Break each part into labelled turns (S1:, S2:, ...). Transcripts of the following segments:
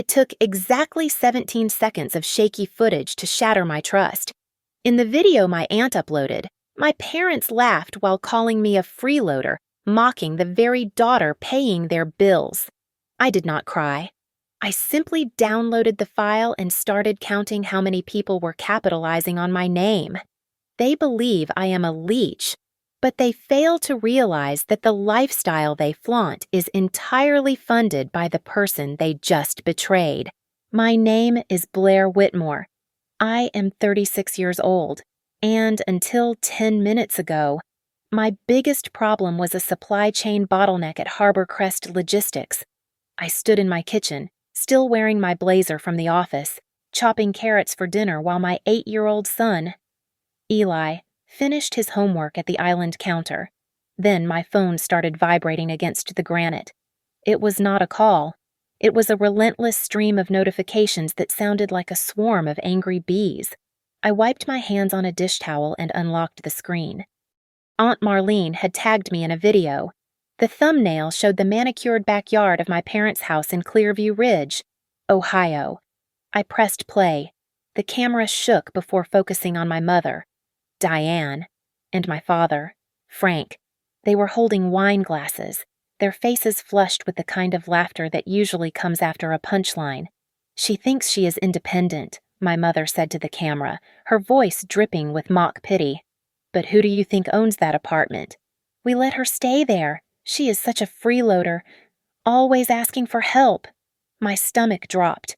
S1: It took exactly 17 seconds of shaky footage to shatter my trust. In the video my aunt uploaded, my parents laughed while calling me a freeloader, mocking the very daughter paying their bills. I did not cry. I simply downloaded the file and started counting how many people were capitalizing on my name. They believe I am a leech, but they fail to realize that the lifestyle they flaunt is entirely funded by the person they just betrayed. My name is Blair Whitmore. I am 36 years old, and until 10 minutes ago, my biggest problem was a supply chain bottleneck at Harbor Crest Logistics. I stood in my kitchen, still wearing my blazer from the office, chopping carrots for dinner while my 8-year-old son, Eli, finished his homework at the island counter. Then my phone started vibrating against the granite. It was not a call. It was a relentless stream of notifications that sounded like a swarm of angry bees. I wiped my hands on a dish towel and unlocked the screen. Aunt Marlene had tagged me in a video. The thumbnail showed the manicured backyard of my parents' house in Clearview Ridge, Ohio. I pressed play. The camera shook before focusing on my mother, Diane, and my father, Frank. They were holding wine glasses, their faces flushed with the kind of laughter that usually comes after a punchline. "She thinks she is independent," my mother said to the camera, her voice dripping with mock pity. "But who do you think owns that apartment? We let her stay there. She is such a freeloader, always asking for help." My stomach dropped.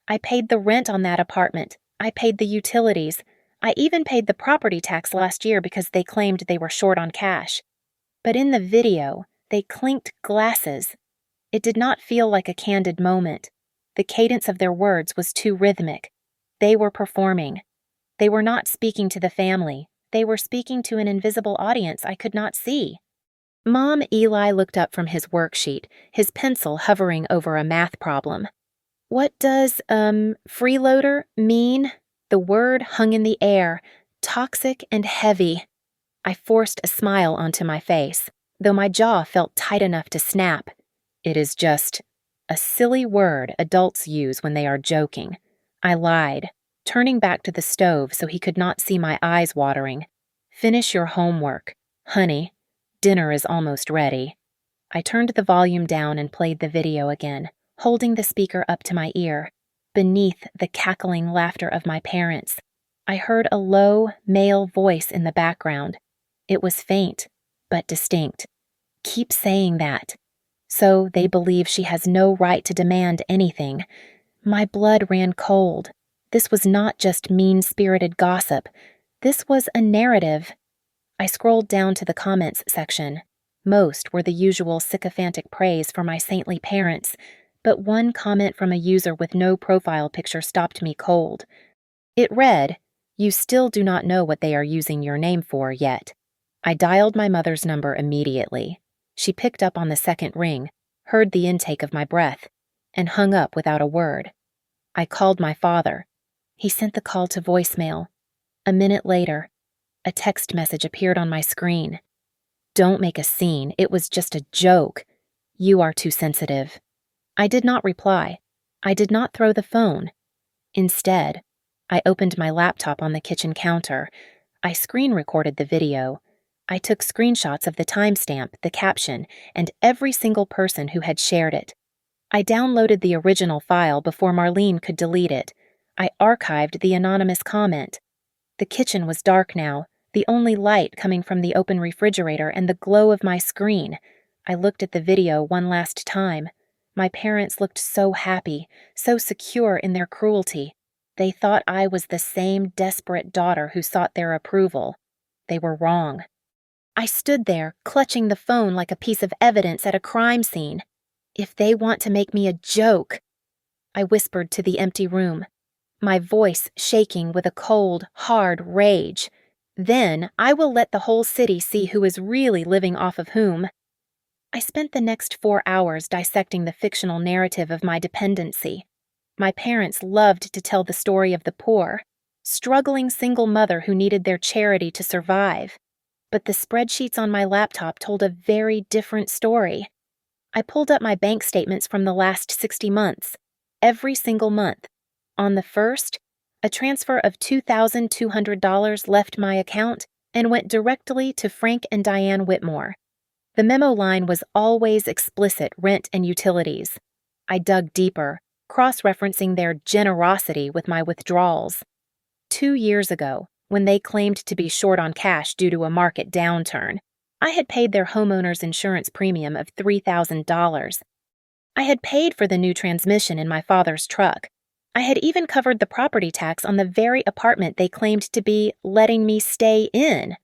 S1: I paid the rent on that apartment. I paid the utilities. I even paid the property tax last year because they claimed they were short on cash. But in the video, they clinked glasses. It did not feel like a candid moment. The cadence of their words was too rhythmic. They were performing. They were not speaking to the family. They were speaking to an invisible audience I could not see. Mom, Eli looked up from his worksheet, his pencil hovering over a math problem. "What does, freeloader mean?" The word hung in the air, toxic and heavy. I forced a smile onto my face, though my jaw felt tight enough to snap. "It is just a silly word adults use when they are joking." I lied, turning back to the stove so he could not see my eyes watering. "Finish your homework. Honey, dinner is almost ready." I turned the volume down and played the video again, holding the speaker up to my ear. Beneath the cackling laughter of my parents, I heard a low, male voice in the background. It was faint, but distinct. "Keep saying that." So they believe she has no right to demand anything. My blood ran cold. This was not just mean-spirited gossip. This was a narrative. I scrolled down to the comments section. Most were the usual sycophantic praise for my saintly parents, but one comment from a user with no profile picture stopped me cold. It read, "You still do not know what they are using your name for yet." I dialed my mother's number immediately. She picked up on the second ring, heard the intake of my breath, and hung up without a word. I called my father. He sent the call to voicemail. A minute later, a text message appeared on my screen. "Don't make a scene. It was just a joke. You are too sensitive." I did not reply. I did not throw the phone. Instead, I opened my laptop on the kitchen counter. I screen recorded the video. I took screenshots of the timestamp, the caption, and every single person who had shared it. I downloaded the original file before Marlene could delete it. I archived the anonymous comment. The kitchen was dark now, the only light coming from the open refrigerator and the glow of my screen. I looked at the video one last time. My parents looked so happy, so secure in their cruelty. They thought I was the same desperate daughter who sought their approval. They were wrong. I stood there, clutching the phone like a piece of evidence at a crime scene. "If they want to make me a joke," I whispered to the empty room, my voice shaking with a cold, hard rage, "then I will let the whole city see who is really living off of whom." I spent the next 4 hours dissecting the fictional narrative of my dependency. My parents loved to tell the story of the poor, struggling single mother who needed their charity to survive. But the spreadsheets on my laptop told a very different story. I pulled up my bank statements from the last 60 months. every single month. On the first, a transfer of $2,200 left my account and went directly to Frank and Diane Whitmore. The memo line was always explicit rent and utilities. I dug deeper, cross-referencing their generosity with my withdrawals. 2 years ago, when they claimed to be short on cash due to a market downturn, I had paid their homeowner's insurance premium of $3,000. I had paid for the new transmission in my father's truck. I had even covered the property tax on the very apartment they claimed to be letting me stay in.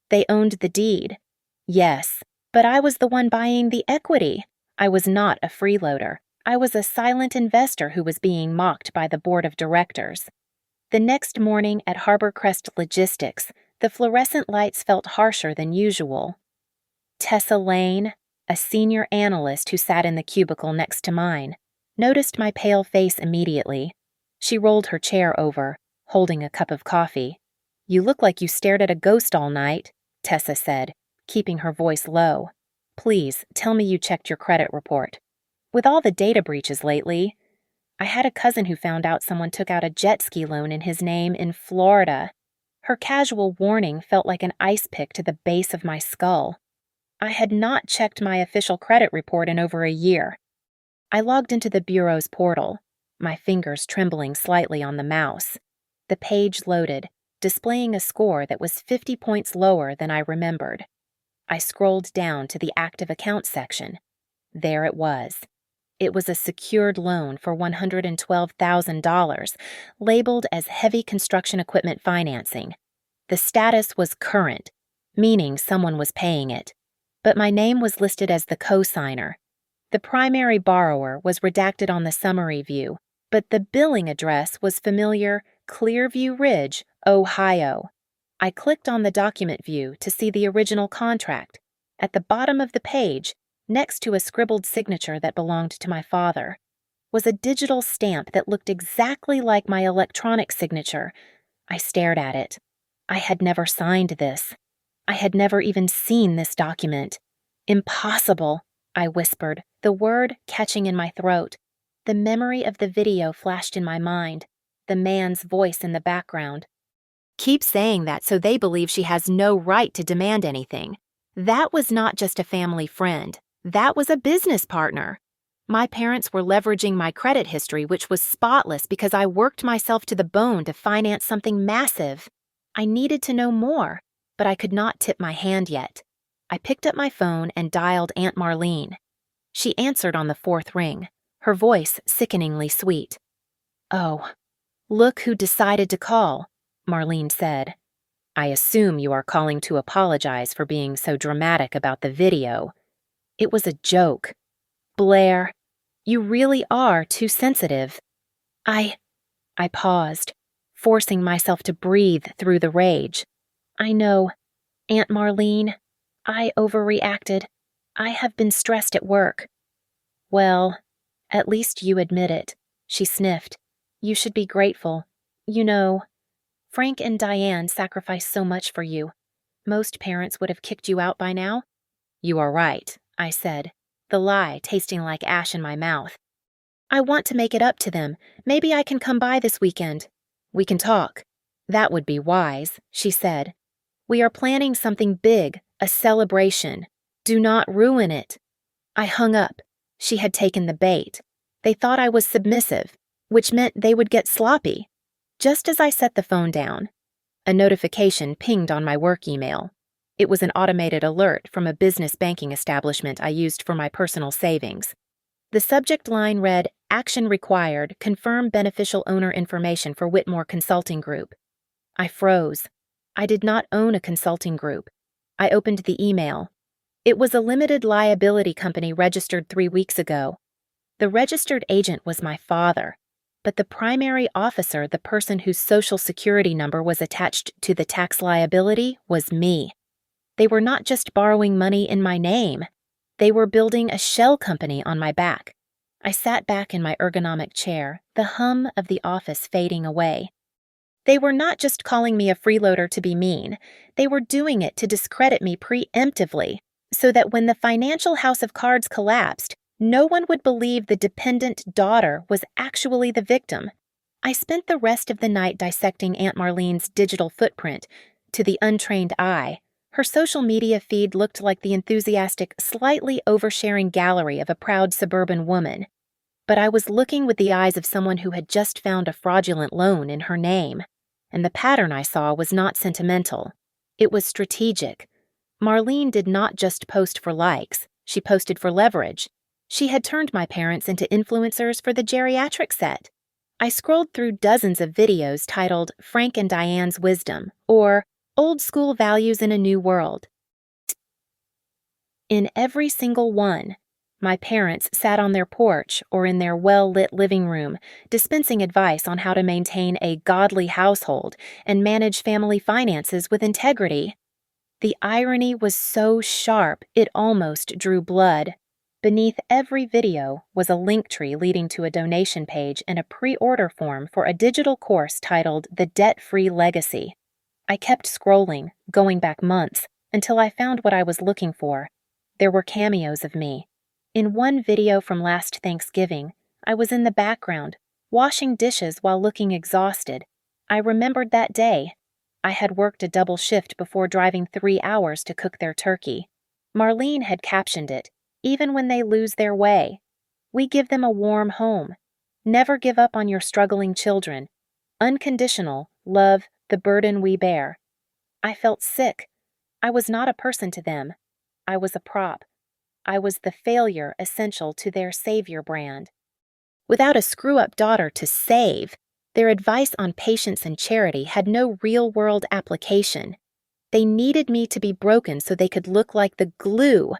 S1: They owned the deed. Yes, but I was the one buying the equity. I was not a freeloader. I was a silent investor who was being mocked by the board of directors. The next morning at Harbor Crest Logistics, the fluorescent lights felt harsher than usual. Tessa Lane, a senior analyst who sat in the cubicle next to mine, noticed my pale face immediately. She rolled her chair over, holding a cup of coffee. "You look like you stared at a ghost all night," Tessa said, keeping her voice low. "Please, tell me you checked your credit report. With all the data breaches lately, I had a cousin who found out someone took out a jet ski loan in his name in Florida." Her casual warning felt like an ice pick to the base of my skull. I had not checked my official credit report in over a year. I logged into the bureau's portal, my fingers trembling slightly on the mouse. The page loaded, displaying a score that was 50 points lower than I remembered. I scrolled down to the active accounts section. There it was. It was a secured loan for $112,000, labeled as heavy construction equipment financing. The status was current, meaning someone was paying it, but my name was listed as the co-signer. The primary borrower was redacted on the summary view, but the billing address was familiar: Clearview Ridge, Ohio. I clicked on the document view to see the original contract. At the bottom of the page, next to a scribbled signature that belonged to my father, was a digital stamp that looked exactly like my electronic signature. I stared at it. I had never signed this. I had never even seen this document. "Impossible," I whispered, the word catching in my throat. The memory of the video flashed in my mind, the man's voice in the background. "Keep saying that so they believe she has no right to demand anything. That was not just a family friend. That was a business partner. My parents were leveraging my credit history, which was spotless, because I worked myself to the bone to finance something massive. I needed to know more, but I could not tip my hand yet. I picked up my phone and dialed Aunt Marlene. She answered on the 4th ring, her voice sickeningly sweet. "Oh, look who decided to call," Marlene said. "I assume you are calling to apologize for being so dramatic about the video. It was a joke. Blair, you really are too sensitive." I paused, forcing myself to breathe through the rage. "I know, Aunt Marlene. I overreacted. I have been stressed at work." "Well, at least you admit it," she sniffed. "You should be grateful. You know, Frank and Diane sacrificed so much for you. Most parents would have kicked you out by now." "You are right," I said, the lie tasting like ash in my mouth. "I want to make it up to them. Maybe I can come by this weekend. We can talk." "That would be wise," she said. "We are planning something big, a celebration. Do not ruin it." I hung up. She had taken the bait. They thought I was submissive, which meant they would get sloppy. Just as I set the phone down, a notification pinged on my work email. It was an automated alert from a business banking establishment I used for my personal savings. The subject line read, "Action required. Confirm beneficial owner information for Whitmore Consulting Group." I froze. I did not own a consulting group. I opened the email. It was a limited liability company registered 3 weeks ago. The registered agent was my father, but the primary officer, the person whose social security number was attached to the tax liability, was me. They were not just borrowing money in my name. They were building a shell company on my back. I sat back in my ergonomic chair, the hum of the office fading away. They were not just calling me a freeloader to be mean. They were doing it to discredit me preemptively, so that when the financial house of cards collapsed, No one would believe the dependent daughter was actually the victim. I spent the rest of the night dissecting Aunt Marlene's digital footprint. To the untrained eye, her social media feed looked like the enthusiastic, slightly oversharing gallery of a proud suburban woman. But I was looking with the eyes of someone who had just found a fraudulent loan in her name. And the pattern I saw was not sentimental. It was strategic. Marlene did not just post for likes, she posted for leverage. She had turned my parents into influencers for the geriatric set. I scrolled through dozens of videos titled Frank and Diane's Wisdom or Old School Values in a New World. In every single one, my parents sat on their porch or in their well-lit living room, dispensing advice on how to maintain a godly household and manage family finances with integrity. The irony was so sharp it almost drew blood. Beneath every video was a link tree leading to a donation page and a pre-order form for a digital course titled The Debt-Free Legacy. I kept scrolling, going back months, until I found what I was looking for. There were cameos of me. In one video from last Thanksgiving, I was in the background, washing dishes while looking exhausted. I remembered that day. I had worked a double shift before driving 3 hours to cook their turkey. Marlene had captioned it, "Even when they lose their way, we give them a warm home. Never give up on your struggling children. Unconditional love, the burden we bear." I felt sick. I was not a person to them. I was a prop. I was the failure essential to their savior brand. Without a screw-up daughter to save, their advice on patience and charity had no real-world application. They needed me to be broken so they could look like the glue.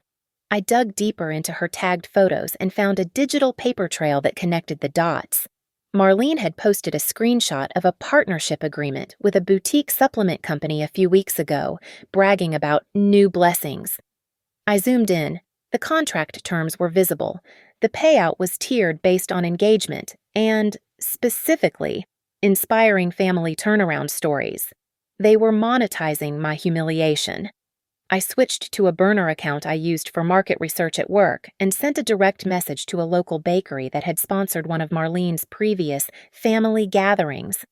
S1: I dug deeper into her tagged photos and found a digital paper trail that connected the dots. Marlene had posted a screenshot of a partnership agreement with a boutique supplement company a few weeks ago, bragging about new blessings. I zoomed in. The contract terms were visible. The payout was tiered based on engagement and, specifically, inspiring family turnaround stories. They were monetizing my humiliation. I switched to a burner account I used for market research at work and sent a direct message to a local bakery that had sponsored one of Marlene's previous family gatherings.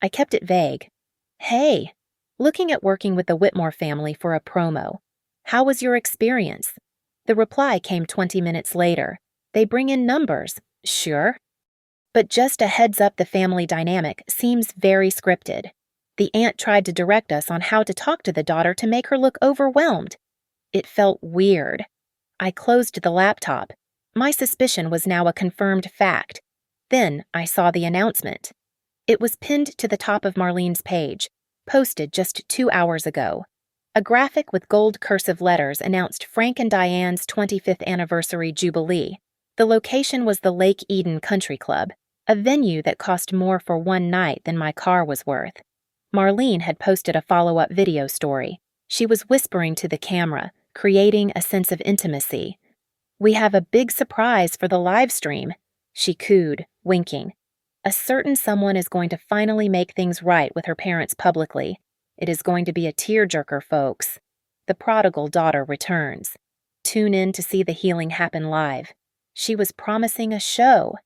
S1: I kept it vague. "Hey, looking at working with the Whitmore family for a promo. How was your experience?" The reply came 20 minutes later. "They bring in numbers, sure. But just a heads up, the family dynamic seems very scripted. The aunt tried to direct us on how to talk to the daughter to make her look overwhelmed. It felt weird." I closed the laptop. My suspicion was now a confirmed fact. Then I saw the announcement. It was pinned to the top of Marlene's page, posted just 2 hours ago. A graphic with gold cursive letters announced Frank and Diane's 25th anniversary jubilee. The location was the Lake Eden Country Club, a venue that cost more for one night than my car was worth. Marlene had posted a follow-up video story. She was whispering to the camera, creating a sense of intimacy. "We have a big surprise for the live stream," she cooed, winking. "A certain someone is going to finally make things right with her parents publicly. It is going to be a tearjerker, folks. The prodigal daughter returns. Tune in to see the healing happen live." She was promising a show.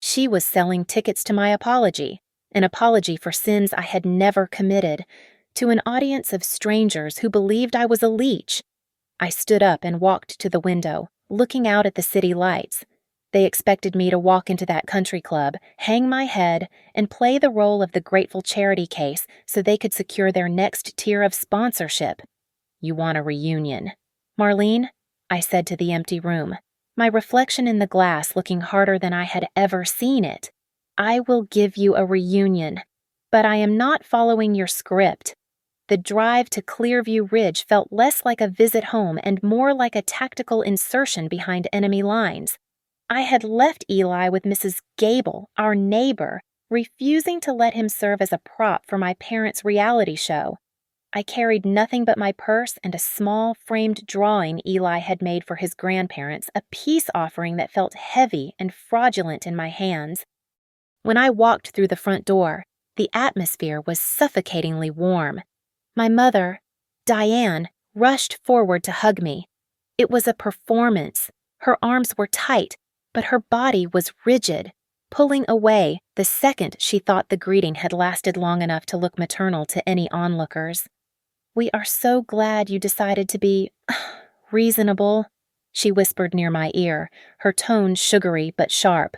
S1: She was selling tickets to my apology, an apology for sins I had never committed, to an audience of strangers who believed I was a leech. I stood up and walked to the window, looking out at the city lights. They expected me to walk into that country club, hang my head, and play the role of the grateful charity case so they could secure their next tier of sponsorship. "You want a reunion, Marlene?" I said to the empty room, my reflection in the glass looking harder than I had ever seen it. "I will give you a reunion, but I am not following your script." The drive to Clearview Ridge felt less like a visit home and more like a tactical insertion behind enemy lines. I had left Eli with Mrs. Gable, our neighbor, refusing to let him serve as a prop for my parents' reality show. I carried nothing but my purse and a small framed drawing Eli had made for his grandparents, a peace offering that felt heavy and fraudulent in my hands. When I walked through the front door, the atmosphere was suffocatingly warm. My mother, Diane, rushed forward to hug me. It was a performance, Her arms were tight, but her body was rigid, pulling away the second she thought the greeting had lasted long enough to look maternal to any onlookers. "We are so glad you decided to be reasonable," she whispered near my ear, her tone sugary but sharp.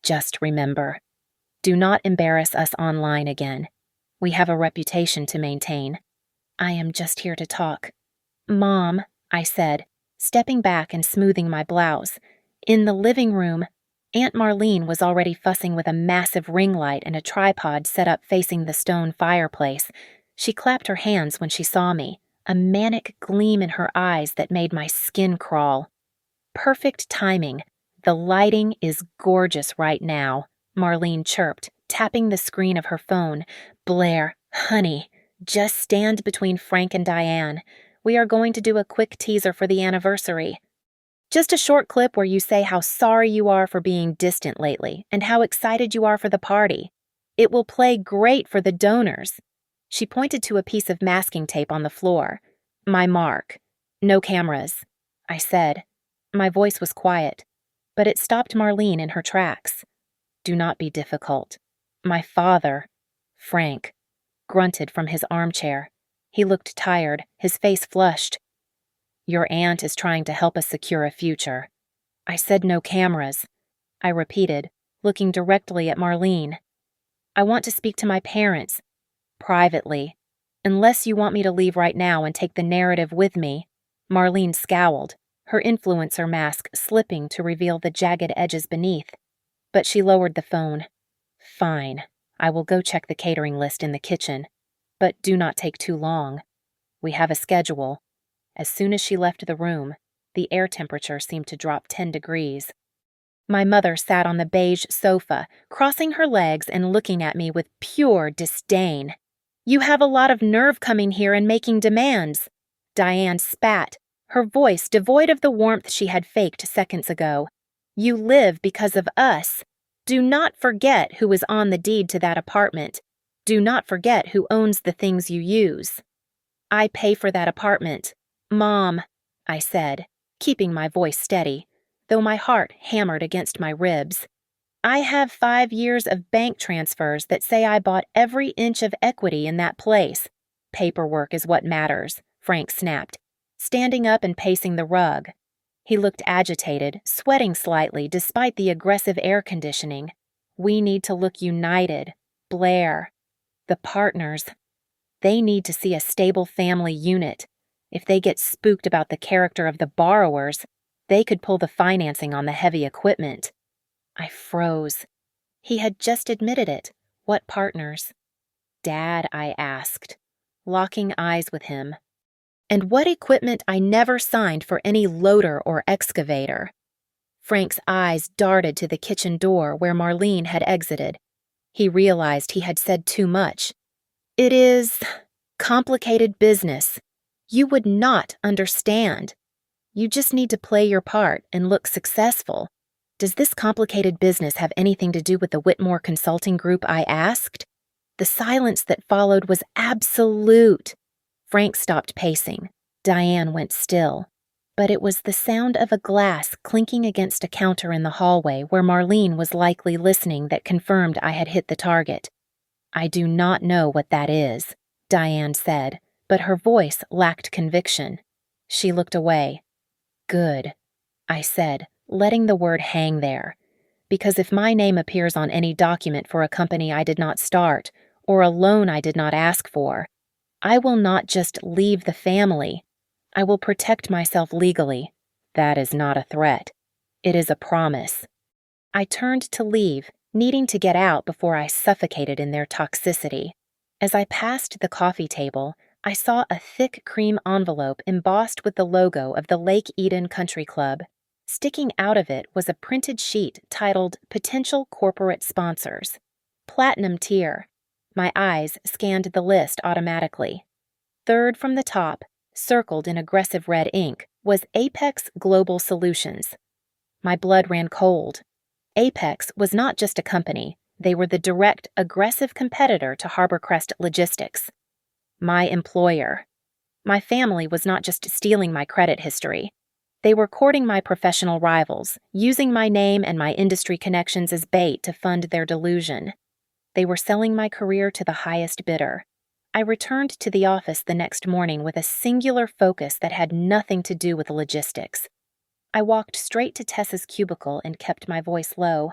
S1: "Just remember, do not embarrass us online again. We have a reputation to maintain. I am just here to talk." "Mom," I said, stepping back and smoothing my blouse. In the living room, Aunt Marlene was already fussing with a massive ring light and a tripod set up facing the stone fireplace. She clapped her hands when she saw me, a manic gleam in her eyes that made my skin crawl. "Perfect timing. The lighting is gorgeous right now," Marlene chirped, tapping the screen of her phone. "Blair, honey, just stand between Frank and Diane. We are going to do a quick teaser for the anniversary. Just a short clip where you say how sorry you are for being distant lately and how excited you are for the party. It will play great for the donors." She pointed to a piece of masking tape on the floor. "My mark. No cameras," I said. My voice was quiet, but it stopped Marlene in her tracks. "Do not be difficult. My father," Frank, grunted from his armchair. He looked tired, his face flushed. "Your aunt is trying to help us secure a future." "I said no cameras," I repeated, looking directly at Marlene. "I want to speak to my parents. Privately. Unless you want me to leave right now and take the narrative with me." Marlene scowled, her influencer mask slipping to reveal the jagged edges beneath. But she lowered the phone. "Fine. I will go check the catering list in the kitchen. But do not take too long. We have a schedule." As soon as she left the room, the air temperature seemed to drop 10 degrees. My mother sat on the beige sofa, crossing her legs and looking at me with pure disdain. "You have a lot of nerve coming here and making demands." Diane spat, her voice devoid of the warmth she had faked seconds ago. "You live because of us. Do not forget who is on the deed to that apartment. Do not forget who owns the things you use." "I pay for that apartment. Mom," I said, keeping my voice steady, though my heart hammered against my ribs. "I have 5 years of bank transfers that say I bought every inch of equity in that place. Paperwork is what matters," Frank snapped, standing up and pacing the rug. He looked agitated, sweating slightly despite the aggressive air conditioning. "We need to look united. Blair. The partners. They need to see a stable family unit. If they get spooked about the character of the borrowers, they could pull the financing on the heavy equipment." I froze. He had just admitted it. What partners? "Dad," I asked, locking eyes with him. "And what equipment I never signed for any loader or excavator." Frank's eyes darted to the kitchen door where Marlene had exited. He realized he had said too much. "It is complicated business. You would not understand. You just need to play your part and look successful." "Does this complicated business have anything to do with the Whitmore Consulting Group?" I asked. The silence that followed was absolute. Frank stopped pacing. Diane went still. But it was the sound of a glass clinking against a counter in the hallway where Marlene was likely listening that confirmed I had hit the target. "I do not know what that is," Diane said, but her voice lacked conviction. She looked away. "Good," I said, letting the word hang there. Because if my name appears on any document for a company I did not start, or a loan I did not ask for, I will not just leave the family. I will protect myself legally. That is not a threat. It is a promise. I turned to leave, needing to get out before I suffocated in their toxicity. As I passed the coffee table, I saw a thick cream envelope embossed with the logo of the Lake Eden Country Club. Sticking out of it was a printed sheet titled Potential Corporate Sponsors. Platinum tier. My eyes scanned the list automatically. Third from the top, circled in aggressive red ink, was Apex Global Solutions. My blood ran cold. Apex was not just a company, they were the direct, aggressive competitor to Harborcrest Logistics. My employer. My family was not just stealing my credit history. They were courting my professional rivals, using my name and my industry connections as bait to fund their delusion. They were selling my career to the highest bidder. I returned to the office the next morning with a singular focus that had nothing to do with logistics. I walked straight to Tessa's cubicle and kept my voice low.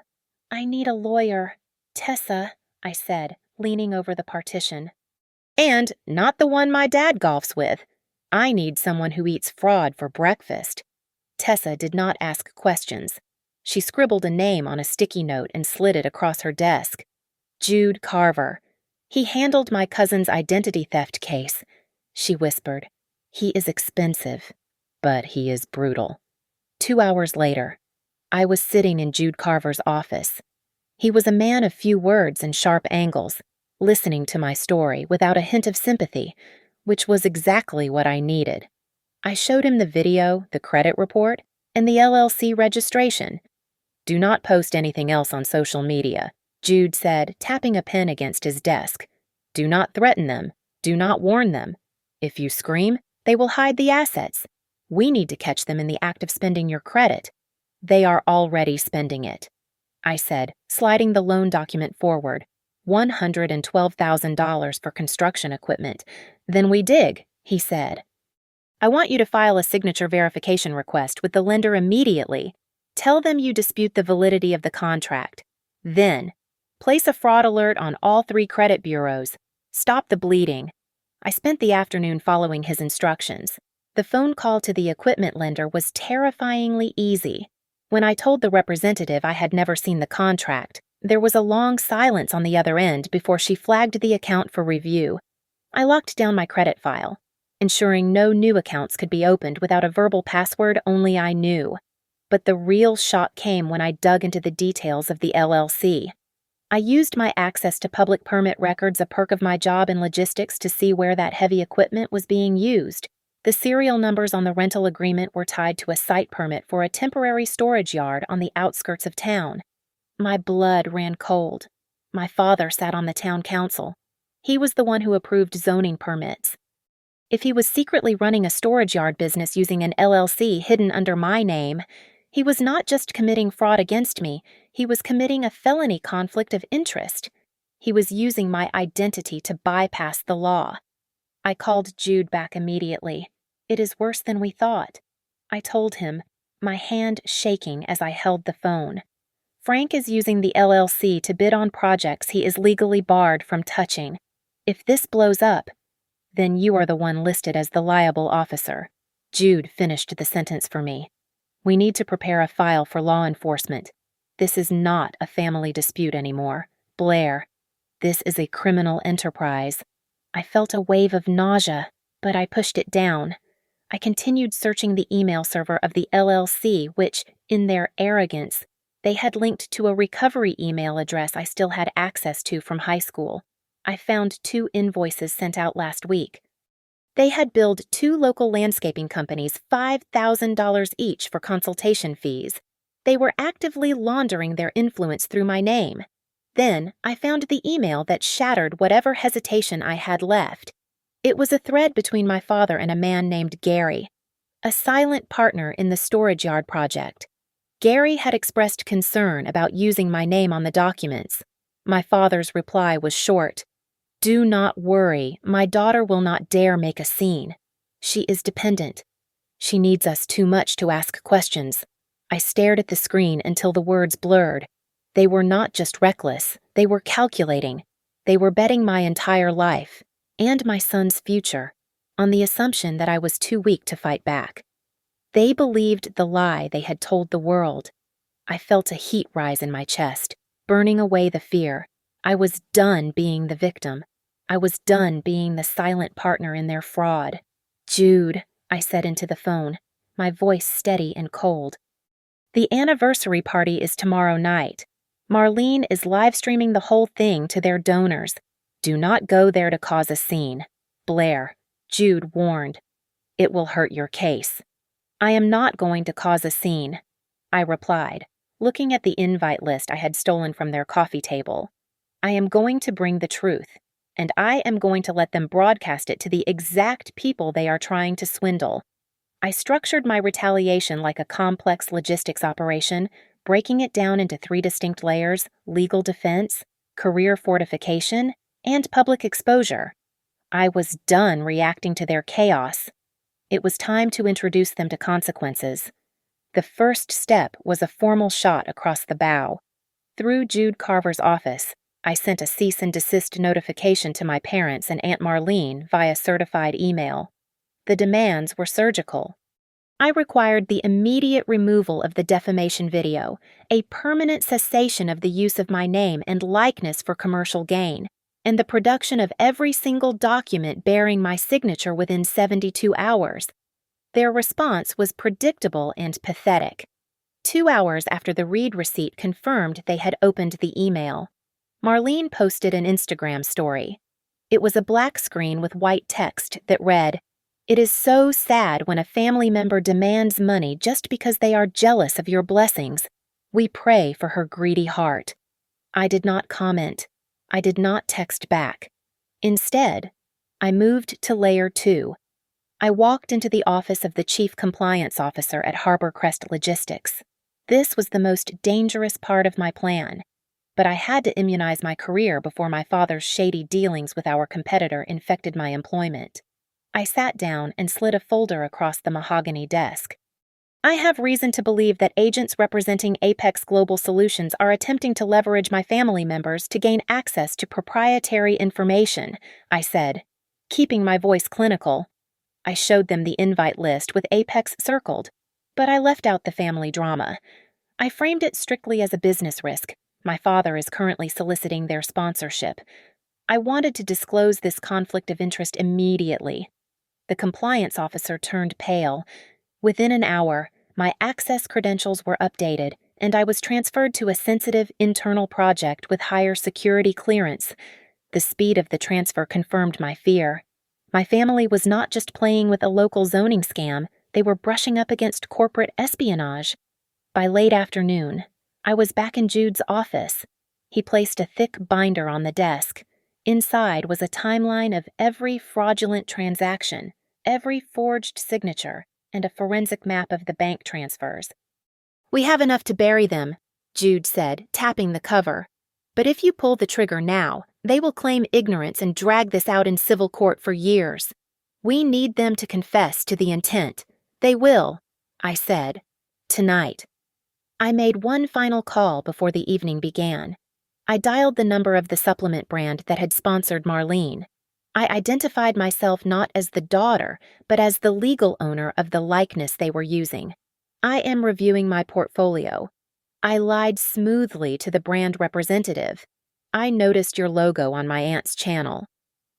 S1: "I need a lawyer. Tessa," I said, leaning over the partition. "And not the one my dad golfs with. I need someone who eats fraud for breakfast." Tessa did not ask questions. She scribbled a name on a sticky note and slid it across her desk. "Jude Carver. He handled my cousin's identity theft case," she whispered. "He is expensive, but he is brutal." 2 hours later, I was sitting in Jude Carver's office. He was a man of few words and sharp angles, listening to my story without a hint of sympathy, which was exactly what I needed. I showed him the video, the credit report, and the LLC registration. "Do not post anything else on social media," Jude said, tapping a pen against his desk. "Do not threaten them. Do not warn them. If you scream, they will hide the assets. We need to catch them in the act of spending your credit. They are already spending it," I said, sliding the loan document forward. $112,000 for construction equipment. "Then we dig," he said. "I want you to file a signature verification request with the lender immediately. Tell them you dispute the validity of the contract. Then, place a fraud alert on all 3 credit bureaus. Stop the bleeding." I spent the afternoon following his instructions. The phone call to the equipment lender was terrifyingly easy. When I told the representative I had never seen the contract, there was a long silence on the other end before she flagged the account for review. I locked down my credit file, ensuring no new accounts could be opened without a verbal password only I knew. But the real shock came when I dug into the details of the LLC. I used my access to public permit records, a perk of my job in logistics, to see where that heavy equipment was being used. The serial numbers on the rental agreement were tied to a site permit for a temporary storage yard on the outskirts of town. My blood ran cold. My father sat on the town council. He was the one who approved zoning permits. If he was secretly running a storage yard business using an LLC hidden under my name, he was not just committing fraud against me, he was committing a felony conflict of interest. He was using my identity to bypass the law. I called Jude back immediately. "It is worse than we thought," I told him, my hand shaking as I held the phone. "Frank is using the LLC to bid on projects he is legally barred from touching. If this blows up, then you are the one listed as the liable officer." Jude finished the sentence for me. "We need to prepare a file for law enforcement. This is not a family dispute anymore, Blair. This is a criminal enterprise." I felt a wave of nausea, but I pushed it down. I continued searching the email server of the LLC, which, in their arrogance, they had linked to a recovery email address I still had access to from high school. I found 2 invoices sent out last week. They had billed 2 local landscaping companies $5,000 each for consultation fees. They were actively laundering their influence through my name. Then I found the email that shattered whatever hesitation I had left. It was a thread between my father and a man named Gary, a silent partner in the storage yard project. Gary had expressed concern about using my name on the documents. My father's reply was short. "Do not worry, my daughter will not dare make a scene. She is dependent. She needs us too much to ask questions." I stared at the screen until the words blurred. They were not just reckless, they were calculating. They were betting my entire life, and my son's future, on the assumption that I was too weak to fight back. They believed the lie they had told the world. I felt a heat rise in my chest, burning away the fear. I was done being the victim. I was done being the silent partner in their fraud. "Jude," I said into the phone, my voice steady and cold. "The anniversary party is tomorrow night. Marlene is live streaming the whole thing to their donors. Do not go there to cause a scene. Blair," Jude warned. "It will hurt your case." "I am not going to cause a scene," I replied, looking at the invite list I had stolen from their coffee table. "I am going to bring the truth, and I am going to let them broadcast it to the exact people they are trying to swindle. I structured my retaliation like a complex logistics operation, breaking it down into 3 distinct layers: legal defense, career fortification, and public exposure. I was done reacting to their chaos. It was time to introduce them to consequences. The first step was a formal shot across the bow. Through Jude Carver's office, I sent a cease and desist notification to my parents and Aunt Marlene via certified email. The demands were surgical. I required the immediate removal of the defamation video, a permanent cessation of the use of my name and likeness for commercial gain, and the production of every single document bearing my signature within 72 hours. Their response was predictable and pathetic. 2 hours after the read receipt confirmed they had opened the email, Marlene posted an Instagram story. It was a black screen with white text that read, "It is so sad when a family member demands money just because they are jealous of your blessings. We pray for her greedy heart." I did not comment. I did not text back. Instead, I moved to layer 2. I walked into the office of the Chief Compliance Officer at Harbor Crest Logistics. This was the most dangerous part of my plan, but I had to immunize my career before my father's shady dealings with our competitor infected my employment. I sat down and slid a folder across the mahogany desk. "I have reason to believe that agents representing Apex Global Solutions are attempting to leverage my family members to gain access to proprietary information," I said, keeping my voice clinical. I showed them the invite list with Apex circled, but I left out the family drama. I framed it strictly as a business risk. My father is currently soliciting their sponsorship. I wanted to disclose this conflict of interest immediately. The compliance officer turned pale. Within an hour, my access credentials were updated, and I was transferred to a sensitive internal project with higher security clearance. The speed of the transfer confirmed my fear. My family was not just playing with a local zoning scam, they were brushing up against corporate espionage. By late afternoon, I was back in Jude's office. He placed a thick binder on the desk. Inside was a timeline of every fraudulent transaction, every forged signature, and a forensic map of the bank transfers. "We have enough to bury them," Jude said, tapping the cover. "But if you pull the trigger now, they will claim ignorance and drag this out in civil court for years. We need them to confess to the intent. They will," I said, "tonight." I made one final call before the evening began. I dialed the number of the supplement brand that had sponsored Marlene. I identified myself not as the daughter, but as the legal owner of the likeness they were using. "I am reviewing my portfolio." I lied smoothly to the brand representative. "I noticed your logo on my aunt's channel.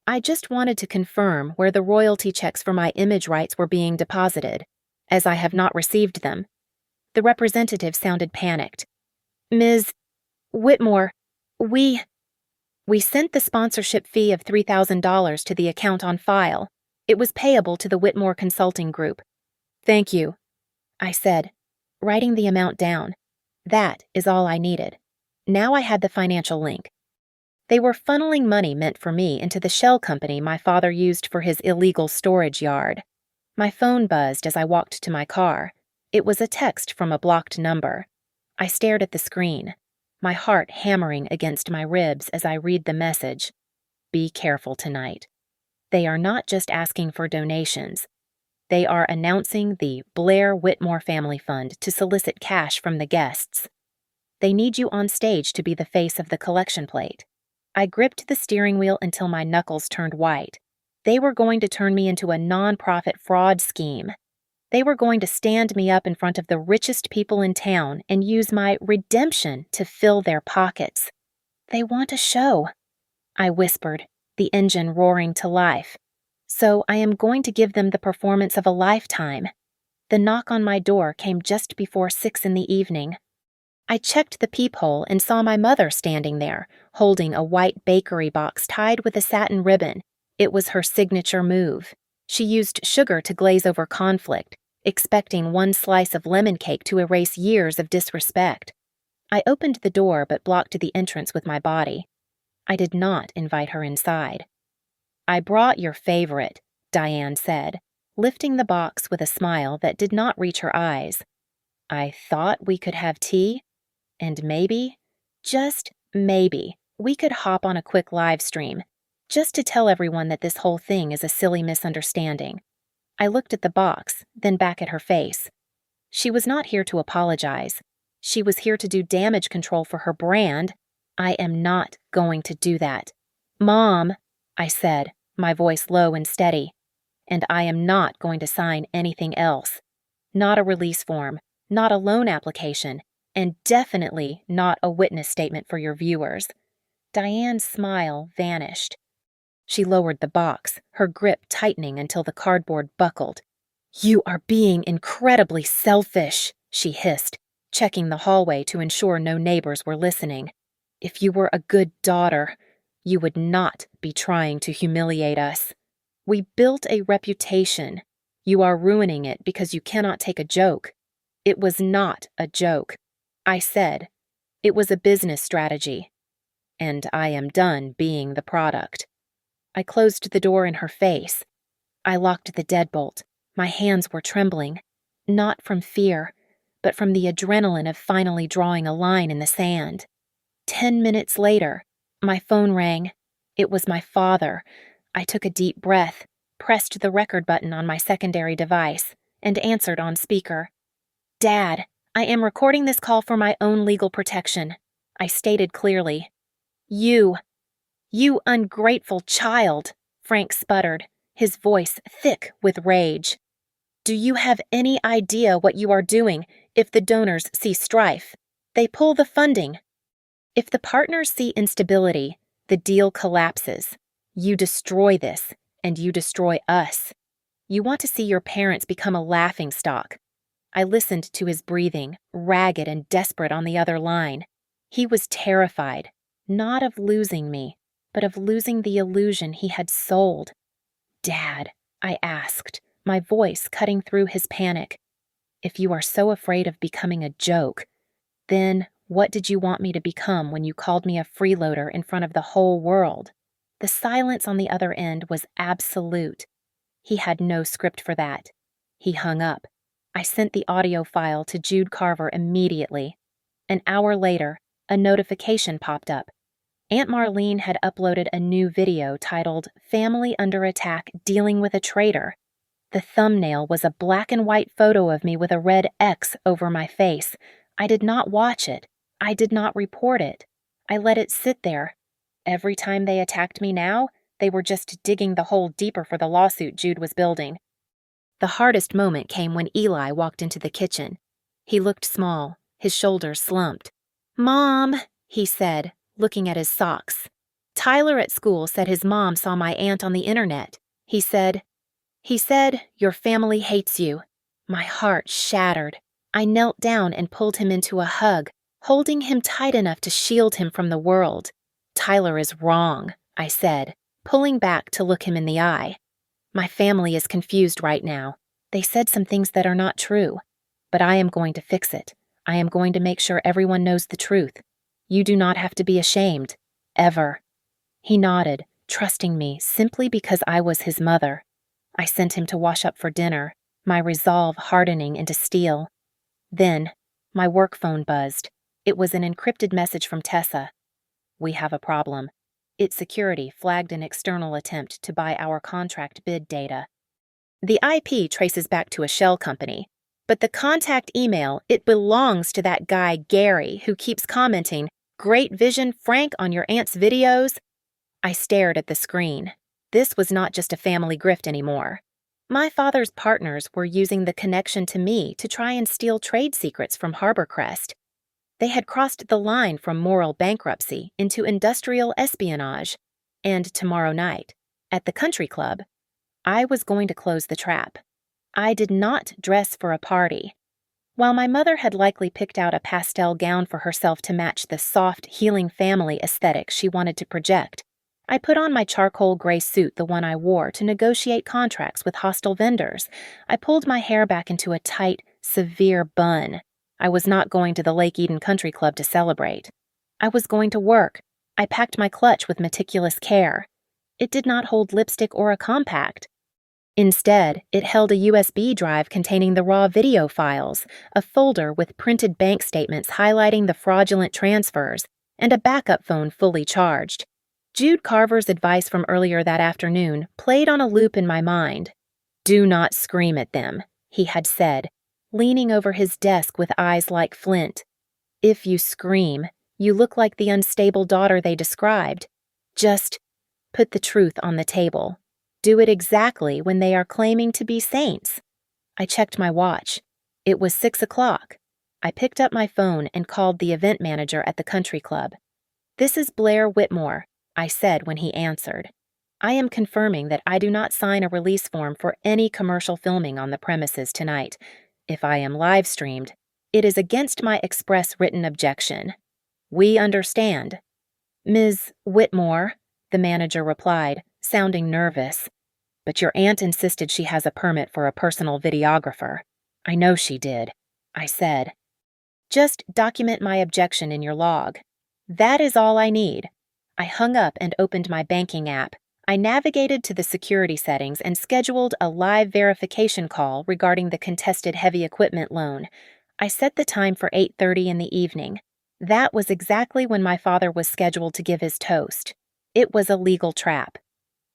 S1: I just wanted to confirm where the royalty checks for my image rights were being deposited, as I have not received them." The representative sounded panicked. "Ms. Whitmore, we sent the sponsorship fee of $3,000 to the account on file. It was payable to the Whitmore Consulting Group." "Thank you," I said, writing the amount down. That is all I needed. Now I had the financial link. They were funneling money meant for me into the shell company my father used for his illegal storage yard. My phone buzzed as I walked to my car. It was a text from a blocked number. I stared at the screen, my heart hammering against my ribs as I read the message. "Be careful tonight. They are not just asking for donations. They are announcing the Blair Whitmore Family Fund to solicit cash from the guests. They need you on stage to be the face of the collection plate." I gripped the steering wheel until my knuckles turned white. They were going to turn me into a non-profit fraud scheme. They were going to stand me up in front of the richest people in town and use my redemption to fill their pockets. "They want a show," I whispered, the engine roaring to life. "So I am going to give them the performance of a lifetime." The knock on my door came just before 6 in the evening. I checked the peephole and saw my mother standing there, holding a white bakery box tied with a satin ribbon. It was her signature move. She used sugar to glaze over conflict, expecting one slice of lemon cake to erase years of disrespect. I opened the door but blocked the entrance with my body. I did not invite her inside. "I brought your favorite," Diane said. lifting the box with a smile that did not reach her eyes. I thought we could have tea, and maybe, just maybe, we could hop on a quick live stream, just to tell everyone that this whole thing is a silly misunderstanding. I looked at the box, then back at her face. She was not here to apologize. She was here to do damage control for her brand. I am not going to do that. Mom, I said, my voice low and steady, and I am not going to sign anything else. Not a release form, not a loan application, and definitely not a witness statement for your viewers. Diane's smile vanished. She lowered the box, her grip tightening until the cardboard buckled. You are being incredibly selfish, she hissed, checking the hallway to ensure no neighbors were listening. If you were a good daughter, you would not be trying to humiliate us. We built a reputation. You are ruining it because you cannot take a joke. It was not a joke. I said, it was a business strategy. And I am done being the product. I closed the door in her face. I locked the deadbolt. My hands were trembling, not from fear, but from the adrenaline of finally drawing a line in the sand. 10 minutes later, my phone rang. It was my father. I took a deep breath, pressed the record button on my secondary device, and answered on speaker. Dad, I am recording this call for my own legal protection, I stated clearly. You ungrateful child, Frank sputtered, his voice thick with rage. Do you have any idea what you are doing if the donors see strife? They pull the funding. If the partners see instability, the deal collapses. You destroy this, and you destroy us. You want to see your parents become a laughingstock. I listened to his breathing, ragged and desperate on the other line. He was terrified, not of losing me, but of losing the illusion he had sold. Dad, I asked, my voice cutting through his panic. If you are so afraid of becoming a joke, then what did you want me to become when you called me a freeloader in front of the whole world? The silence on the other end was absolute. He had no script for that. He hung up. I sent the audio file to Jude Carver immediately. An hour later, a notification popped up. Aunt Marlene had uploaded a new video titled Family Under Attack Dealing with a Traitor. The thumbnail was a black and white photo of me with a red X over my face. I did not watch it. I did not report it. I let it sit there. Every time they attacked me now, they were just digging the hole deeper for the lawsuit Jude was building. The hardest moment came when Eli walked into the kitchen. He looked small, his shoulders slumped. Mom, he said, looking at his socks. Tyler at school said his mom saw my aunt on the internet. He said, your family hates you. My heart shattered. I knelt down and pulled him into a hug, holding him tight enough to shield him from the world. Tyler is wrong, I said, pulling back to look him in the eye. My family is confused right now. They said some things that are not true. But I am going to fix it. I am going to make sure everyone knows the truth. You do not have to be ashamed. Ever. He nodded, trusting me simply because I was his mother. I sent him to wash up for dinner, my resolve hardening into steel. Then, my work phone buzzed. It was an encrypted message from Tessa. We have a problem. Its security flagged an external attempt to buy our contract bid data. The IP traces back to a shell company, but the contact email, it belongs to that guy Gary who keeps commenting, "Great vision, Frank, on your aunt's videos." I stared at the screen. This was not just a family grift anymore. My father's partners were using the connection to me to try and steal trade secrets from Harborcrest. They had crossed the line from moral bankruptcy into industrial espionage, and tomorrow night, at the country club, I was going to close the trap. I did not dress for a party. While my mother had likely picked out a pastel gown for herself to match the soft, healing family aesthetic she wanted to project, I put on my charcoal gray suit, the one I wore to negotiate contracts with hostile vendors. I pulled my hair back into a tight, severe bun. I was not going to the Lake Eden Country Club to celebrate. I was going to work. I packed my clutch with meticulous care. It did not hold lipstick or a compact. Instead, it held a USB drive containing the raw video files, a folder with printed bank statements highlighting the fraudulent transfers, and a backup phone fully charged. Jude Carver's advice from earlier that afternoon played on a loop in my mind. "Do not scream at them," he had said, leaning over his desk with eyes like flint. "If you scream, you look like the unstable daughter they described. Just put the truth on the table. Do it exactly when they are claiming to be saints." I checked my watch. It was 6 o'clock. I picked up my phone and called the event manager at the country club. "This is Blair Whitmore," I said when he answered. "I am confirming that I do not sign a release form for any commercial filming on the premises tonight. If I am live streamed, it is against my express written objection." "We understand." "Ms. Whitmore," the manager replied, sounding nervous. "But your aunt insisted she has a permit for a personal videographer." "I know she did," I said. "Just document my objection in your log." "That is all I need." I hung up and opened my banking app. I navigated to the security settings and scheduled a live verification call regarding the contested heavy equipment loan. I set the time for 8:30 in the evening. That was exactly when my father was scheduled to give his toast. It was a legal trap.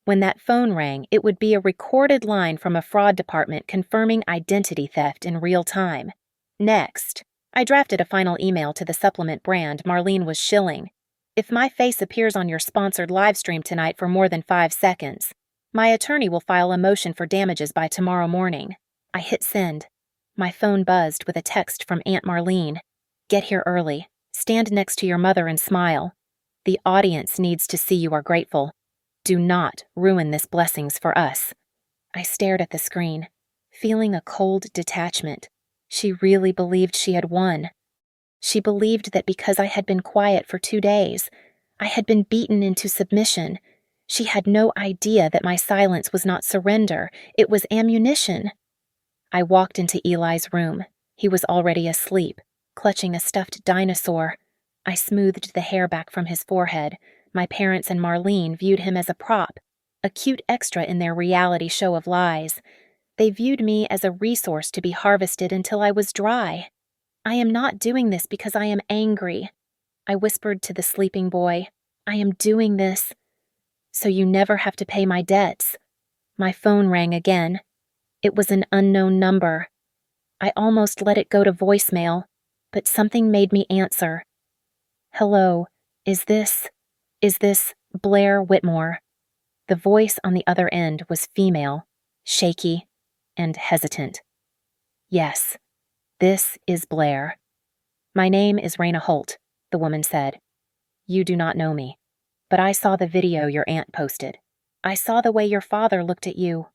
S1: When that phone rang, it would be a recorded line from a fraud department confirming identity theft in real time. Next, I drafted a final email to the supplement brand Marlene was shilling. "If my face appears on your sponsored livestream tonight for more than 5 seconds, my attorney will file a motion for damages by tomorrow morning." I hit send. My phone buzzed with a text from Aunt Marlene. "Get here early. Stand next to your mother and smile. The audience needs to see you are grateful. Do not ruin this blessings for us." I stared at the screen, feeling a cold detachment. She really believed she had won. She believed that because I had been quiet for 2 days, I had been beaten into submission. She had no idea that my silence was not surrender, it was ammunition. I walked into Eli's room. He was already asleep, clutching a stuffed dinosaur. I smoothed the hair back from his forehead. My parents and Marlene viewed him as a prop, a cute extra in their reality show of lies. They viewed me as a resource to be harvested until I was dry. "I am not doing this because I am angry," I whispered to the sleeping boy. "I am doing this so you never have to pay my debts." My phone rang again. It was an unknown number. I almost let it go to voicemail, but something made me answer. "Hello, is this Blair Whitmore?" The voice on the other end was female, shaky, and hesitant. "Yes, this is Blair." "My name is Raina Holt," the woman said. "You do not know me, but I saw the video your aunt posted. I saw the way your father looked at you."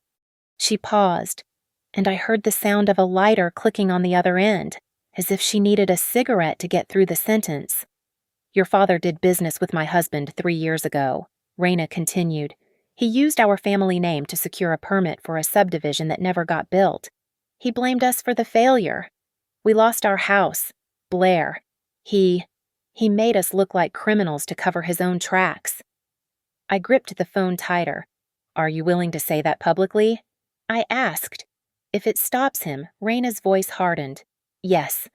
S1: She paused, and I heard the sound of a lighter clicking on the other end, as if she needed a cigarette to get through the sentence. "Your father did business with my husband 3 years ago," Raina continued. "He used our family name to secure a permit for a subdivision that never got built. He blamed us for the failure. We lost our house, Blair. He made us look like criminals to cover his own tracks." I gripped the phone tighter. "Are you willing to say that publicly?" I asked. If it stops him, Raina's voice hardened. "Yes,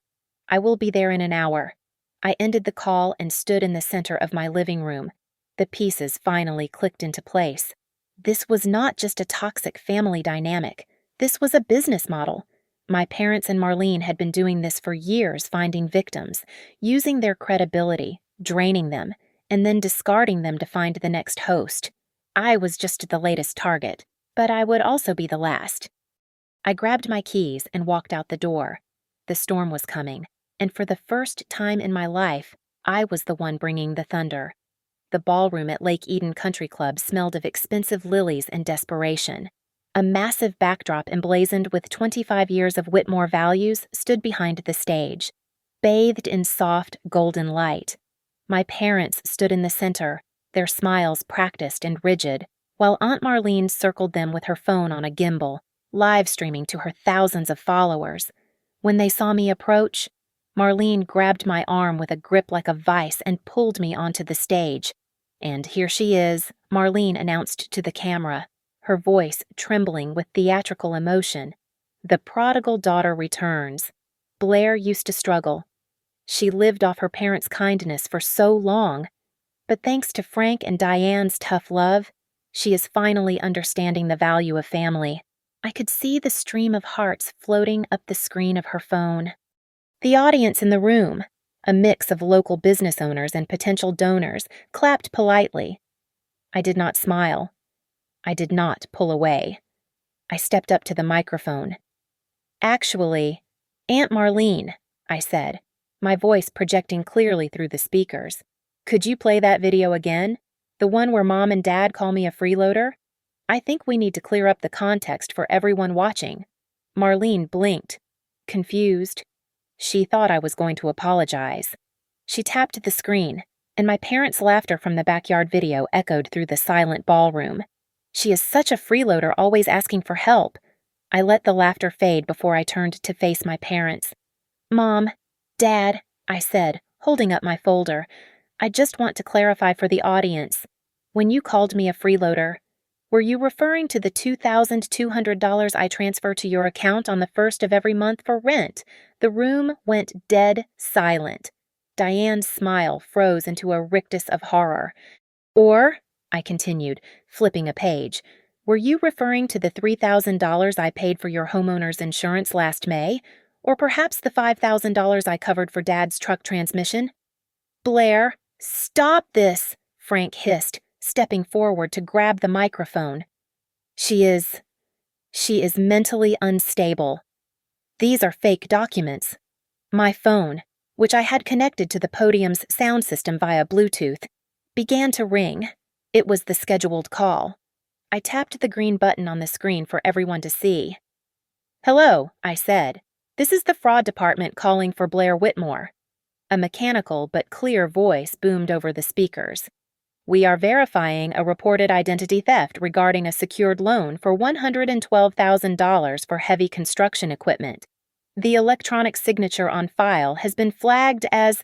S1: I will be there in an hour." I ended the call and stood in the center of my living room. The pieces finally clicked into place. This was not just a toxic family dynamic. This was a business model. My parents and Marlene had been doing this for years, finding victims, using their credibility, draining them, and then discarding them to find the next host. I was just the latest target, but I would also be the last. I grabbed my keys and walked out the door. The storm was coming, and for the first time in my life, I was the one bringing the thunder. The ballroom at Lake Eden Country Club smelled of expensive lilies and desperation. A massive backdrop emblazoned with 25 years of Whitmore values stood behind the stage, bathed in soft, golden light. My parents stood in the center, their smiles practiced and rigid, while Aunt Marlene circled them with her phone on a gimbal, live streaming to her thousands of followers. When they saw me approach, Marlene grabbed my arm with a grip like a vice and pulled me onto the stage. "And here she is," Marlene announced to the camera. her voice trembling with theatrical emotion. The prodigal daughter returns. Blair used to struggle. She lived off her parents' kindness for so long, but thanks to Frank and Diane's tough love, she is finally understanding the value of family. I could see the stream of hearts floating up the screen of her phone. The audience in the room, a mix of local business owners and potential donors, clapped politely. I did not smile. I did not pull away. I stepped up to the microphone. "Actually, Aunt Marlene," I said, my voice projecting clearly through the speakers. "Could you play that video again? The one where Mom and Dad call me a freeloader? I think we need to clear up the context for everyone watching." Marlene blinked, confused. She thought I was going to apologize. She tapped the screen, and my parents' laughter from the backyard video echoed through the silent ballroom. "She is such a freeloader, always asking for help." I let the laughter fade before I turned to face my parents. "Mom, Dad," I said, holding up my folder, "I just want to clarify for the audience. When you called me a freeloader, were you referring to the $2,200 I transfer to your account on the first of every month for rent?" The room went dead silent. Diane's smile froze into a rictus of horror. "Or," I continued, flipping a page, "were you referring to the $3,000 I paid for your homeowner's insurance last May? Or perhaps the $5,000 I covered for Dad's truck transmission?" "Blair, stop this!" Frank hissed, stepping forward to grab the microphone. She is mentally unstable. These are fake documents." My phone, which I had connected to the podium's sound system via Bluetooth, began to ring. It was the scheduled call. I tapped the green button on the screen for everyone to see. "Hello," I said. "This is the fraud department calling for Blair Whitmore." A mechanical but clear voice boomed over the speakers. "We are verifying a reported identity theft regarding a secured loan for $112,000 for heavy construction equipment. The electronic signature on file has been flagged as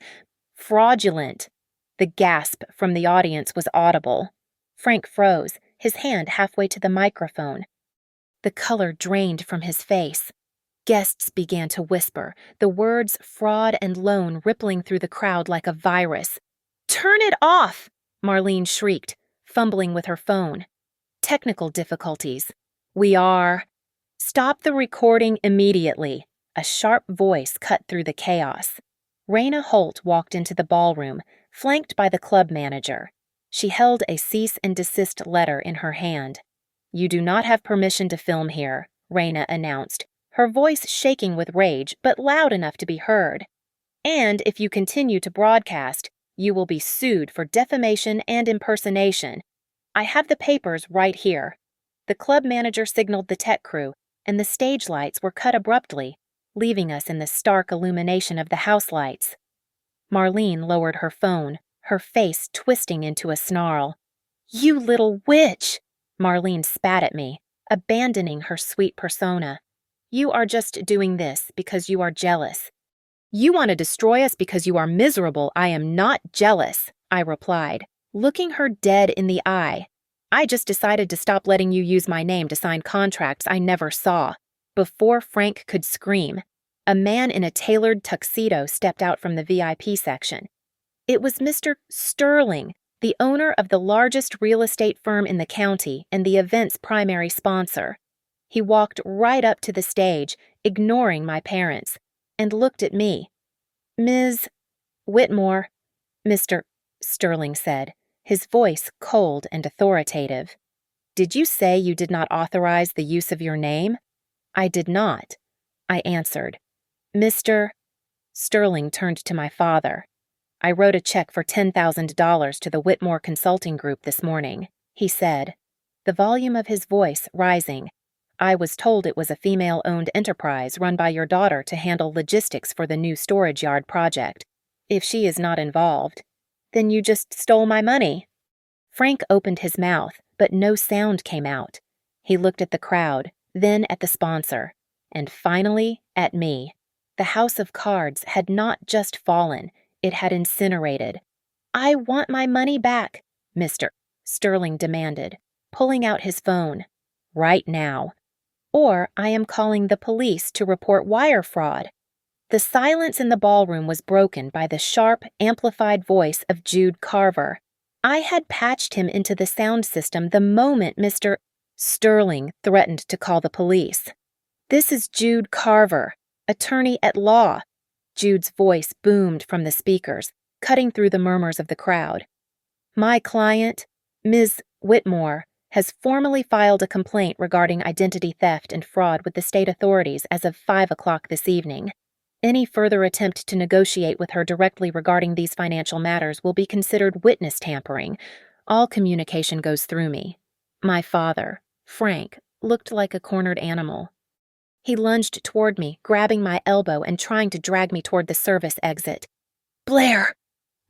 S1: fraudulent." The gasp from the audience was audible. Frank froze, his hand halfway to the microphone. The color drained from his face. Guests began to whisper, the words fraud and loan rippling through the crowd like a virus. "Turn it off!" Marlene shrieked, fumbling with her phone. "Technical difficulties. We are—" "Stop the recording immediately." A sharp voice cut through the chaos. Raina Holt walked into the ballroom, flanked by the club manager. She held a cease and desist letter in her hand. "You do not have permission to film here," Raina announced, her voice shaking with rage but loud enough to be heard. "And if you continue to broadcast, you will be sued for defamation and impersonation. I have the papers right here." The club manager signaled the tech crew, and the stage lights were cut abruptly, leaving us in the stark illumination of the house lights. Marlene lowered her phone, her face twisting into a snarl. "You little witch!" Marlene spat at me, abandoning her sweet persona. "You are just doing this because you are jealous." "You want to destroy us because you are miserable. I am not jealous," I replied, looking her dead in the eye. "I just decided to stop letting you use my name to sign contracts I never saw." Before Frank could scream, a man in a tailored tuxedo stepped out from the VIP section. It was Mr. Sterling, the owner of the largest real estate firm in the county and the event's primary sponsor. He walked right up to the stage, ignoring my parents, and looked at me. "Ms. Whitmore," Mr. Sterling said, his voice cold and authoritative. "Did you say you did not authorize the use of your name?" "I did not," I answered. "Mr. Sterling turned to my father. "I wrote a check for $10,000 to the Whitmore Consulting Group this morning," he said, the volume of his voice rising. "I was told it was a female-owned enterprise run by your daughter to handle logistics for the new storage yard project. If she is not involved, then you just stole my money." Frank opened his mouth, but no sound came out. He looked at the crowd, then at the sponsor, and finally at me. The house of cards had not just fallen, it had incinerated. "I want my money back," Mr. Sterling demanded, pulling out his phone. right now. Or I am calling the police to report wire fraud. The silence in the ballroom was broken by the sharp, amplified voice of Jude Carver. I had patched him into the sound system the moment Mr. Sterling threatened to call the police. "This is Jude Carver, attorney at law." Jude's voice boomed from the speakers, cutting through the murmurs of the crowd. "My client, Ms. Whitmore, has formally filed a complaint regarding identity theft and fraud with the state authorities as of 5 o'clock this evening. Any further attempt to negotiate with her directly regarding these financial matters will be considered witness tampering. All communication goes through me." My father, Frank, looked like a cornered animal. He lunged toward me, grabbing my elbow and trying to drag me toward the service exit. "Blair,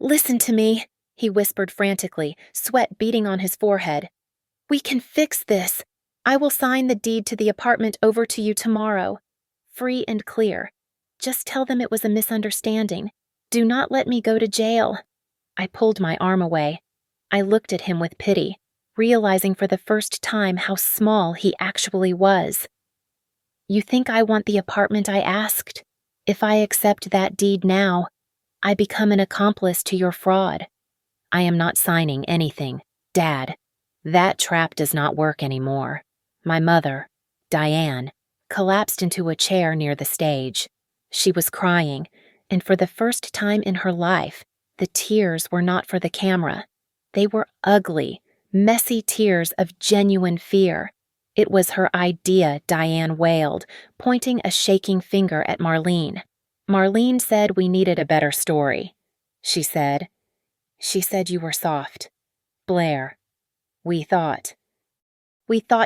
S1: listen to me," he whispered frantically, sweat beading on his forehead. "We can fix this. I will sign the deed to the apartment over to you tomorrow. Free and clear. Just tell them it was a misunderstanding. Do not let me go to jail." I pulled my arm away. I looked at him with pity, realizing for the first time how small he actually was. "You think I want the apartment I asked? If I accept that deed now, I become an accomplice to your fraud. I am not signing anything, Dad. That trap does not work anymore." My mother, Diane, collapsed into a chair near the stage. She was crying, and for the first time in her life, the tears were not for the camera. They were ugly, messy tears of genuine fear. It was her idea, Diane wailed, pointing a shaking finger at Marlene. "Marlene said we needed a better story," she said. "She said you were soft. Blair, we thought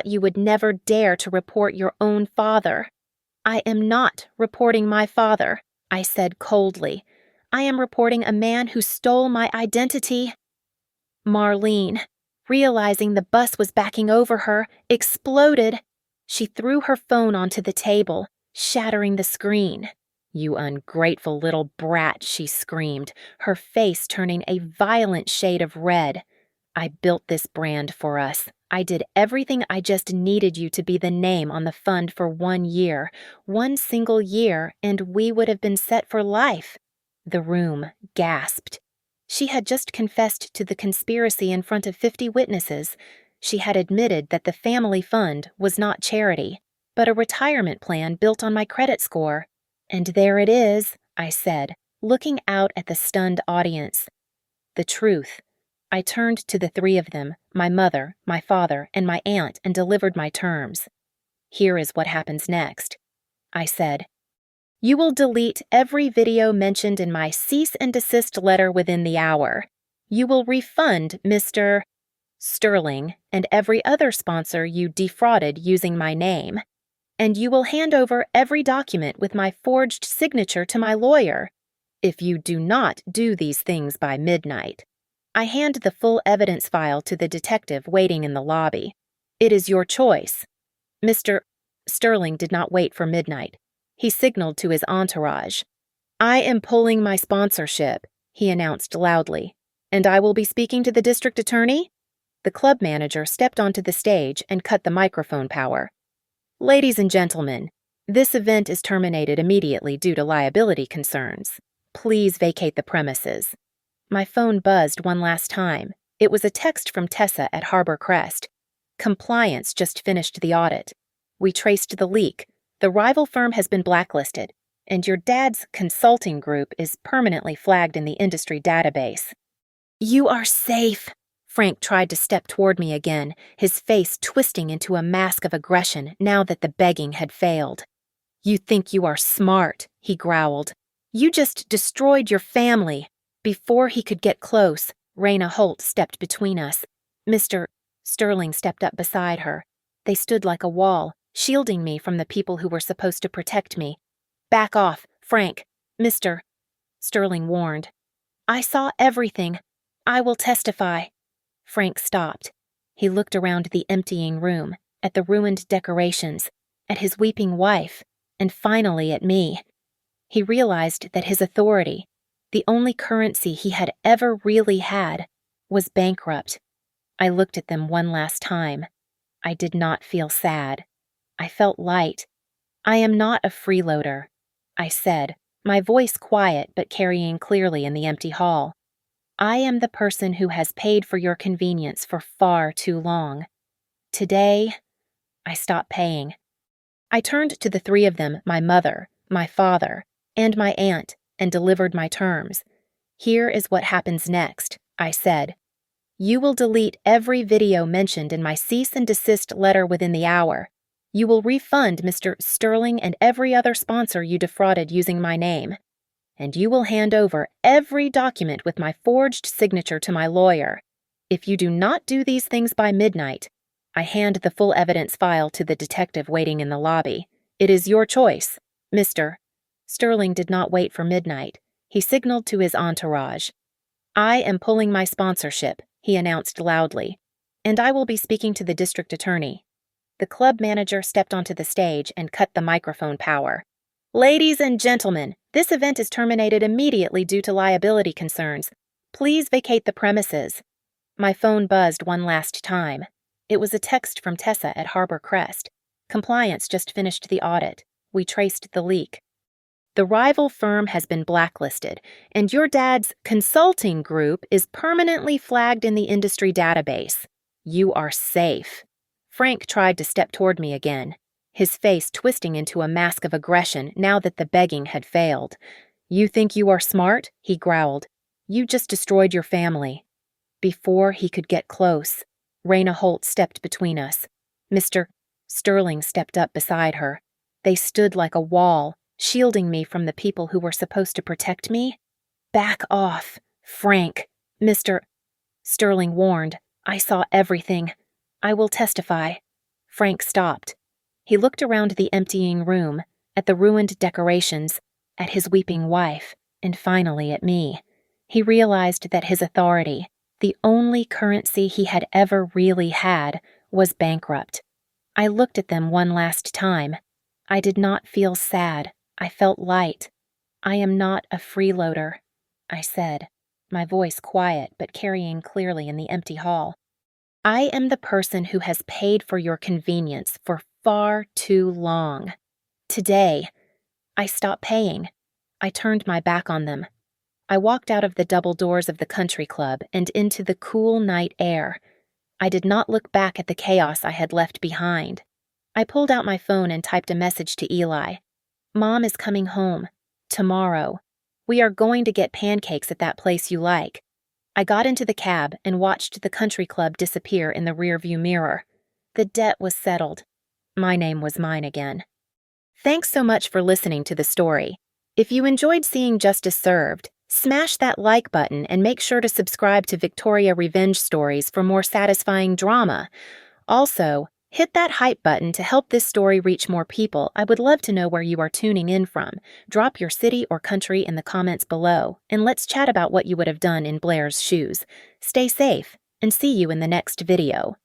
S1: you would never dare to report your own father." "I am not reporting my father," I said coldly. "I am reporting a man who stole my identity." Marlene, realizing the bus was backing over her, exploded. She threw her phone onto the table, shattering the screen. "You ungrateful little brat," she screamed, her face turning a violent shade of red. "I built this brand for us. I did everything. I just needed you to be the name on the fund for 1 year, 1 single year, and we would have been set for life." The room gasped. She had just confessed to the conspiracy in front of 50 witnesses. She had admitted that the family fund was not charity, but a retirement plan built on my credit score. "And there it is," I said, looking out at the stunned audience. The truth. I turned to the 3 of them, my mother, my father, and my aunt, and delivered my terms. "Here is what happens next," I said. "You will delete every video mentioned in my cease and desist letter within the hour. You will refund Mr. Sterling and every other sponsor you defrauded using my name. And you will hand over every document with my forged signature to my lawyer. If you do not do these things by midnight." I hand the full evidence file to the detective waiting in the lobby. "It is your choice." Mr. Sterling did not wait for midnight. He signaled to his entourage. "I am pulling my sponsorship," he announced loudly. "And I will be speaking to the district attorney?" The club manager stepped onto the stage and cut the microphone power. "Ladies and gentlemen, this event is terminated immediately due to liability concerns. Please vacate the premises." My phone buzzed one last time. It was a text from Tessa at Harbor Crest. "Compliance just finished the audit. We traced the leak. The rival firm has been blacklisted, and your dad's consulting group is permanently flagged in the industry database." "You are safe." Frank tried to step toward me again, his face twisting into a mask of aggression now that the begging had failed. "You think you are smart," he growled. "You just destroyed your family." Before he could get close, Raina Holt stepped between us. Mr. Sterling stepped up beside her. They stood like a wall, shielding me from the people who were supposed to protect me. "Back off, Frank," Mr. Sterling warned. "I saw everything. I will testify." Frank stopped. He looked around the emptying room, at the ruined decorations, at his weeping wife, and finally at me. He realized that his authority, the only currency he had ever really had, was bankrupt. I looked at them one last time. I did not feel sad. I felt light. I am not a freeloader, I said, my voice quiet but carrying clearly in the empty hall. I am the person who has paid for your convenience for far too long. Today, I stopped paying. I turned to the three of them, my mother, my father, and my aunt, and delivered my terms. Here is what happens next, I said. You will delete every video mentioned in my cease and desist letter within the hour. You will refund Mr. Sterling and every other sponsor you defrauded using my name. And you will hand over every document with my forged signature to my lawyer. If you do not do these things by midnight, I hand the full evidence file to the detective waiting in the lobby. It is your choice, Mr. Sterling did not wait for midnight. He signaled to his entourage. I am pulling my sponsorship, he announced loudly, and I will be speaking to the district attorney. The club manager stepped onto the stage and cut the microphone power. Ladies and gentlemen, this event is terminated immediately due to liability concerns. Please vacate the premises. My phone buzzed one last time. It was a text from Tessa at Harbor Crest. Compliance just finished the audit. We traced the leak. The rival firm has been blacklisted, and your dad's consulting group is permanently flagged in the industry database. You are safe. Frank tried to step toward me again, his face twisting into a mask of aggression now that the begging had failed. You think you are smart? He growled. You just destroyed your family. Before he could get close, Raina Holt stepped between us. Mr. Sterling stepped up beside her. They stood like a wall, shielding me from the people who were supposed to protect me. Back off, Frank, Mr. Sterling warned. I saw everything. I will testify. Frank stopped. He looked around the emptying room, at the ruined decorations, at his weeping wife, and finally at me. He realized that his authority, the only currency he had ever really had, was bankrupt. I looked at them one last time. I did not feel sad. I felt light. I am not a freeloader, I said, my voice quiet but carrying clearly in the empty hall. I am the person who has paid for your convenience for far too long. Today, I stopped paying. I turned my back on them. I walked out of the double doors of the country club and into the cool night air. I did not look back at the chaos I had left behind. I pulled out my phone and typed a message to Eli. Mom is coming home. Tomorrow. We are going to get pancakes at that place you like. I got into the cab and watched the country club disappear in the rearview mirror. The debt was settled. My name was mine again. Thanks so much for listening to the story. If you enjoyed seeing justice served, smash that like button and make sure to subscribe to Victoria Revenge Stories for more satisfying drama. Also, hit that hype button to help this story reach more people. I would love to know where you are tuning in from. Drop your city or country in the comments below, and let's chat about what you would have done in Blair's shoes. Stay safe, and see you in the next video.